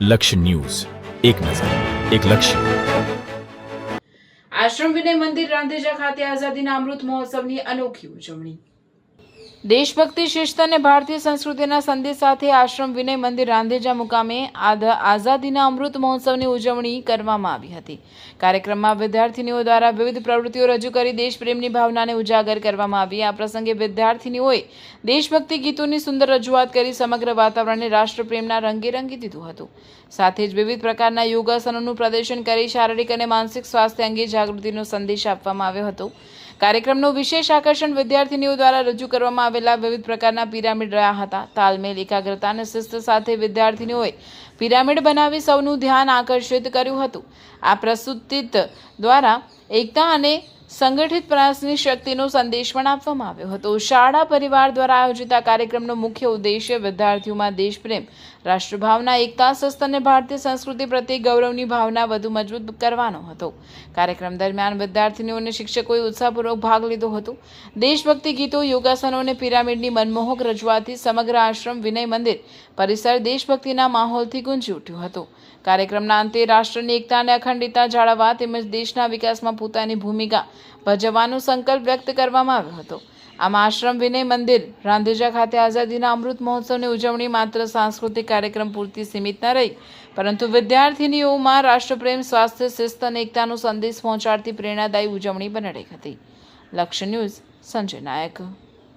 લક્ષ્ય ન્યૂઝ, એક નજર, એક લક્ષ્ય. આશ્રમ વિનય મંદિર રાંધેજા ખાતે આઝાદીના અમૃત મહોત્સવની અનોખી ઉજવણી. દેશભક્તિ, શિસ્ત અને ભારતીય સંસ્કૃતિના સંદેશ સાથે આશ્રમ વિનય મંદિર રાંધેજા મુકામે આઝાદીના અમૃત મહોત્સવની ઉજવણી કરવામાં આવી હતી. કાર્યક્રમમાં વિદ્યાર્થીનીઓ દ્વારા વિવિધ પ્રવૃત્તિઓ રજૂ કરી દેશપ્રેમની ભાવનાને ઉજાગર કરવામાં આવી. આ પ્રસંગે વિદ્યાર્થીનીઓએ દેશભક્તિ ગીતોની સુંદર રજૂઆત કરી સમગ્ર વાતાવરણને રાષ્ટ્રપ્રેમના રંગે રંગી દીધું હતું. સાથે જ વિવિધ પ્રકારના યોગાસનોનું પ્રદર્શન કરી શારીરિક અને માનસિક સ્વાસ્થ્ય અંગે જાગૃતિનો સંદેશ આપવામાં આવ્યો હતો. કાર્યક્રમનું વિશેષ આકર્ષણ વિદ્યાર્થીનીઓ દ્વારા રજૂ કરવામાં આવેલા વિવિધ પ્રકારના પિરામિડ રહ્યા હતા. તાલમેલ, એકાગ્રતા અને શિસ્ત સાથે વિદ્યાર્થીનીઓએ પિરામિડ બનાવી સૌનું ધ્યાન આકર્ષિત કર્યું હતું. આ પ્રસ્તુતિ દ્વારા એકતા અને સંગઠિત પ્રયાસની શક્તિનો સંદેશ પણ આપવામાં આવ્યો હતો. શાળા પરિવાર દ્વારા આયોજિત આ કાર્યક્રમનો મુખ્ય ઉદ્દેશ્ય વિદ્યાર્થીઓમાં દેશપ્રેમ, રાષ્ટ્રભાવના, એકતા, શિસ્ત અને ભારતીય સંસ્કૃતિ પ્રત્યે ગૌરવની ભાવના વધુ મજબૂત કરવાનો હતો. કાર્યક્રમ દરમિયાન વિદ્યાર્થીનીઓ અને શિક્ષકોએ ઉત્સાહપૂર્વક ભાગ લીધો હતો. દેશભક્તિ ગીતો, યોગાસનો અને પિરામિડની મનમોહક રજૂઆતથી સમગ્ર આશ્રમ વિનય મંદિર પરિસર દેશભક્તિના માહોલથી ગુંજી ઉઠ્યું હતું. કાર્યક્રમના અંતે રાષ્ટ્રની એકતા અને અખંડિતતા જાળવવા તેમજ દેશના વિકાસમાં પોતાની ભૂમિકા ભજવવાનો સંકલ્પ વ્યક્ત કરવામાં આવ્યો હતો. આમ આશ્રમ વિનય મંદિર રાંધેજા ખાતે આઝાદીના અમૃત મહોત્સવની ઉજવણી માત્ર સાંસ્કૃતિક કાર્યક્રમ પૂરતી સીમિત ન રહી, પરંતુ વિદ્યાર્થીનીઓમાં રાષ્ટ્રપ્રેમ, સ્વાસ્થ્ય, શિસ્ત અને એકતાનો સંદેશ પહોંચાડતી પ્રેરણાદાયી ઉજવણી બની રહી હતી. લક્ષ્ય ન્યૂઝ, સંજય નાયક.